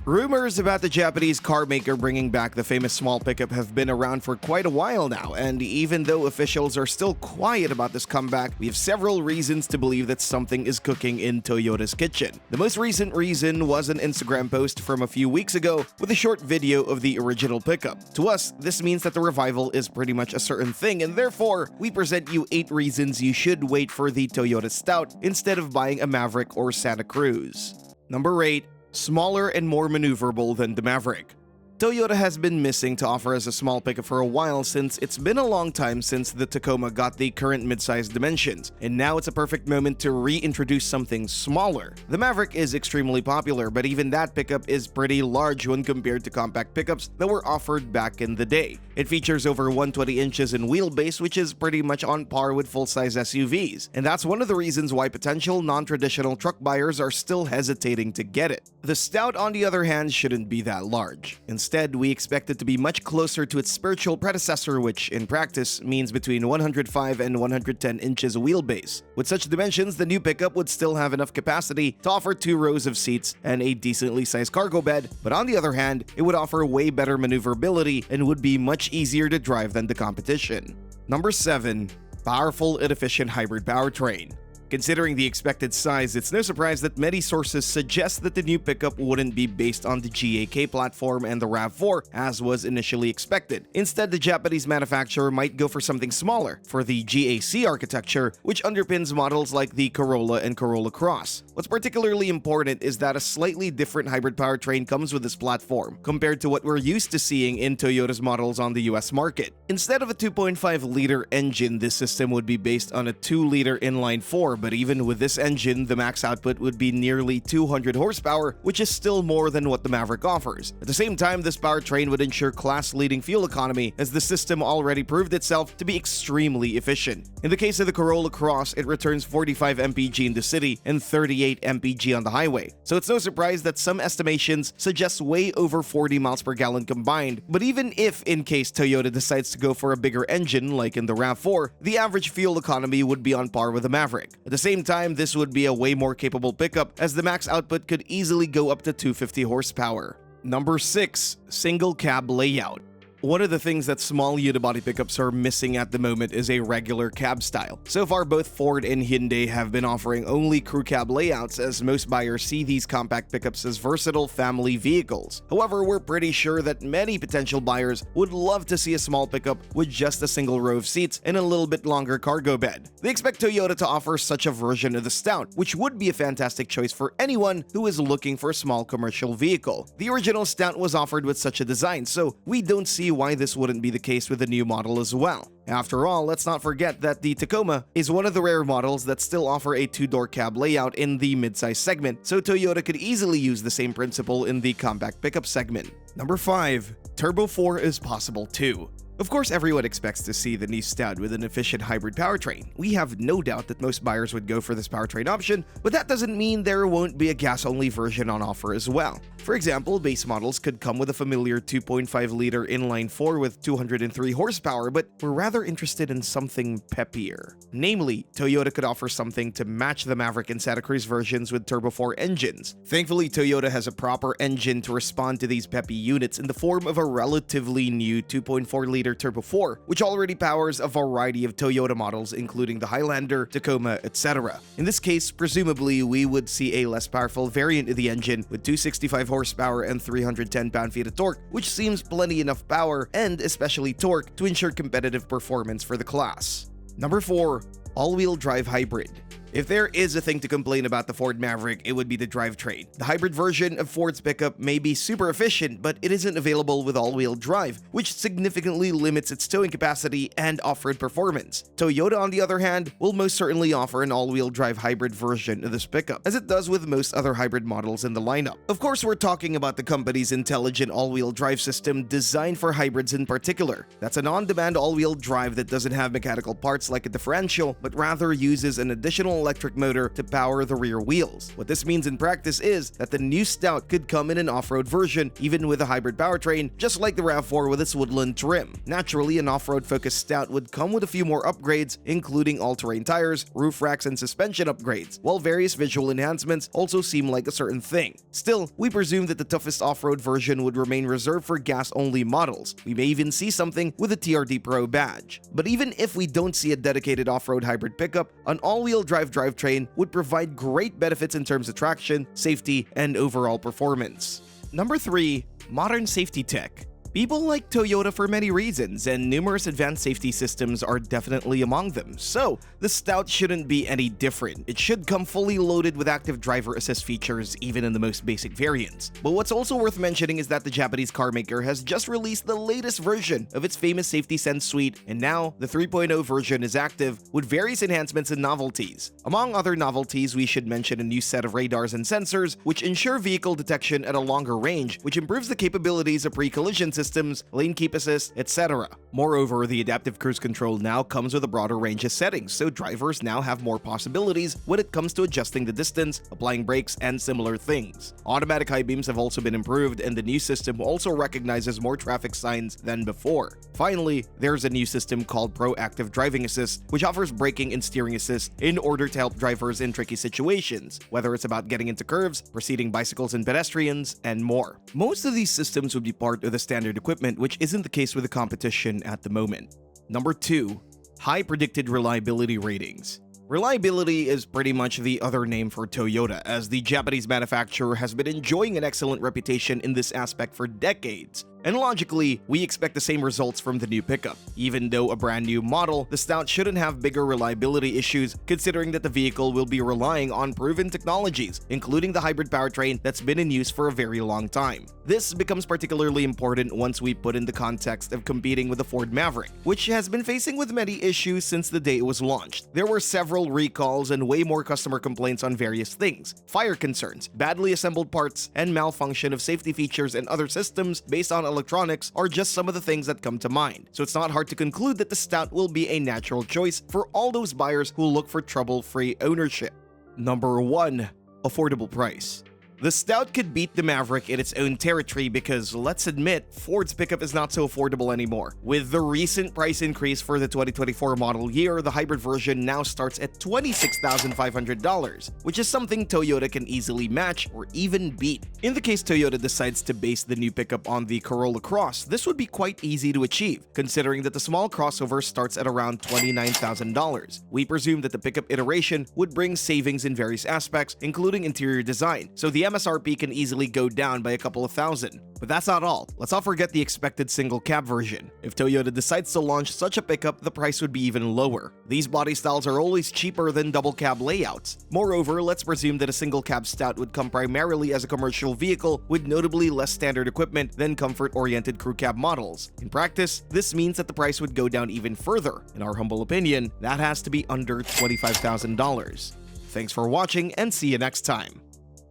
Rumors about the Japanese car maker bringing back the famous small pickup have been around for quite a while now, and even though officials are still quiet about this comeback, we have several reasons to believe that something is cooking in Toyota's kitchen. The most recent reason was an Instagram post from a few weeks ago with a short video of the original pickup. To us, this means that the revival is pretty much a certain thing, and therefore, we present you 8 reasons you should wait for the Toyota Stout instead of buying a Maverick or Santa Cruz. Number 8. Smaller and more maneuverable than the Maverick. Toyota has been missing to offer as a small pickup for a while, since it's been a long time since the Tacoma got the current midsize dimensions, and now it's a perfect moment to reintroduce something smaller. The Maverick is extremely popular, but even that pickup is pretty large when compared to compact pickups that were offered back in the day. It features over 120 inches in wheelbase, which is pretty much on par with full-size SUVs, and that's one of the reasons why potential non-traditional truck buyers are still hesitating to get it. The Stout, on the other hand, shouldn't be that large. Instead, we expect it to be much closer to its spiritual predecessor, which in practice means between 105 and 110 inches wheelbase. With such dimensions, the new pickup would still have enough capacity to offer 2 rows of seats and a decently sized cargo bed, but on the other hand, it would offer way better maneuverability and would be much easier to drive than the competition. Number 7. Powerful and efficient hybrid powertrain. Considering the expected size, it's no surprise that many sources suggest that the new pickup wouldn't be based on the GAK platform and the RAV4 as was initially expected. Instead, the Japanese manufacturer might go for something smaller, for the GAC architecture, which underpins models like the Corolla and Corolla Cross. What's particularly important is that a slightly different hybrid powertrain comes with this platform, compared to what we're used to seeing in Toyota's models on the US market. Instead of a 2.5-liter engine, this system would be based on a 2-liter inline-4, but even with this engine, the max output would be nearly 200 horsepower, which is still more than what the Maverick offers. At the same time, this powertrain would ensure class-leading fuel economy, as the system already proved itself to be extremely efficient. In the case of the Corolla Cross, it returns 45 mpg in the city and 38 mpg on the highway, so it's no surprise that some estimations suggest way over 40 miles per gallon combined. But even if, in case Toyota decides to go for a bigger engine like in the RAV4, the average fuel economy would be on par with the Maverick. At the same time, this would be a way more capable pickup, as the max output could easily go up to 250 horsepower. Number 6. Single cab layout. One of the things that small unibody pickups are missing at the moment is a regular cab style. So far, both Ford and Hyundai have been offering only crew cab layouts, as most buyers see these compact pickups as versatile family vehicles. However, we're pretty sure that many potential buyers would love to see a small pickup with just a single row of seats and a little bit longer cargo bed. They expect Toyota to offer such a version of the Stout, which would be a fantastic choice for anyone who is looking for a small commercial vehicle. The original Stout was offered with such a design, so we don't see why this wouldn't be the case with the new model as well. After all, let's not forget that the Tacoma is one of the rare models that still offer a 2-door cab layout in the midsize segment, so Toyota could easily use the same principle in the compact pickup segment. Number 5. Turbo 4 is possible too. Of course, everyone expects to see the new Stout with an efficient hybrid powertrain. We have no doubt that most buyers would go for this powertrain option, but that doesn't mean there won't be a gas-only version on offer as well. For example, base models could come with a familiar 2.5-liter inline-4 with 203 horsepower, but we're rather interested in something peppier. Namely, Toyota could offer something to match the Maverick and Santa Cruz versions with Turbo 4 engines. Thankfully, Toyota has a proper engine to respond to these peppy units in the form of a relatively new 2.4-liter Turbo 4, which already powers a variety of Toyota models, including the Highlander, Tacoma, etc. In this case, presumably, we would see a less powerful variant of the engine with 265 horsepower and 310 pound-feet of torque, which seems plenty enough power and especially torque to ensure competitive performance for the class. Number 4. All-wheel drive hybrid. If there is a thing to complain about the Ford Maverick, it would be the drivetrain. The hybrid version of Ford's pickup may be super efficient, but it isn't available with all-wheel drive, which significantly limits its towing capacity and off-road performance. Toyota, on the other hand, will most certainly offer an all-wheel drive hybrid version of this pickup, as it does with most other hybrid models in the lineup. Of course, we're talking about the company's intelligent all-wheel drive system designed for hybrids in particular. That's an on-demand all-wheel drive that doesn't have mechanical parts like a differential, but rather uses an additional electric motor to power the rear wheels. What this means in practice is that the new Stout could come in an off-road version, even with a hybrid powertrain, just like the RAV4 with its woodland trim. Naturally, an off-road focused Stout would come with a few more upgrades, including all-terrain tires, roof racks, and suspension upgrades, while various visual enhancements also seem like a certain thing. Still, we presume that the toughest off-road version would remain reserved for gas-only models. We may even see something with a TRD Pro badge. But even if we don't see a dedicated off-road hybrid pickup, an all-wheel drive drivetrain would provide great benefits in terms of traction, safety, and overall performance. Number 3. Modern safety tech. People like Toyota for many reasons, and numerous advanced safety systems are definitely among them, so the Stout shouldn't be any different. It should come fully loaded with active driver assist features even in the most basic variants. But what's also worth mentioning is that the Japanese carmaker has just released the latest version of its famous Safety Sense suite, and now the 3.0 version is active with various enhancements and novelties. Among other novelties, we should mention a new set of radars and sensors, which ensure vehicle detection at a longer range, which improves the capabilities of pre-collision systems, lane keep assist, etc. Moreover, the adaptive cruise control now comes with a broader range of settings, so drivers now have more possibilities when it comes to adjusting the distance, applying brakes, and similar things. Automatic high beams have also been improved, and the new system also recognizes more traffic signs than before. Finally, there's a new system called Proactive Driving Assist, which offers braking and steering assist in order to help drivers in tricky situations, whether it's about getting into curves, preceding bicycles and pedestrians, and more. Most of these systems would be part of the standard equipment, which isn't the case with the competition at the moment. Number 2. High predicted reliability ratings. Reliability is pretty much the other name for Toyota, as the Japanese manufacturer has been enjoying an excellent reputation in this aspect for decades. And logically, we expect the same results from the new pickup. Even though a brand new model, the Stout shouldn't have bigger reliability issues, considering that the vehicle will be relying on proven technologies, including the hybrid powertrain that's been in use for a very long time. This becomes particularly important once we put in the context of competing with the Ford Maverick, which has been facing with many issues since the day it was launched. There were several recalls and way more customer complaints on various things: fire concerns, badly assembled parts, and malfunction of safety features and other systems based on electronics are just some of the things that come to mind. So it's not hard to conclude that the Stout will be a natural choice for all those buyers who look for trouble-free ownership. Number 1. Affordable price. The Stout could beat the Maverick in its own territory because, let's admit, Ford's pickup is not so affordable anymore. With the recent price increase for the 2024 model year, the hybrid version now starts at $26,500, which is something Toyota can easily match or even beat. In the case Toyota decides to base the new pickup on the Corolla Cross, this would be quite easy to achieve, considering that the small crossover starts at around $29,000. We presume that the pickup iteration would bring savings in various aspects, including interior design, so the MSRP can easily go down by a couple of thousand. But that's not all. Let's not forget the expected single cab version. If Toyota decides to launch such a pickup, the price would be even lower. These body styles are always cheaper than double cab layouts. Moreover, let's presume that a single cab Stout would come primarily as a commercial vehicle with notably less standard equipment than comfort-oriented crew cab models. In practice, this means that the price would go down even further. In our humble opinion, that has to be under $25,000. Thanks for watching, and see you next time.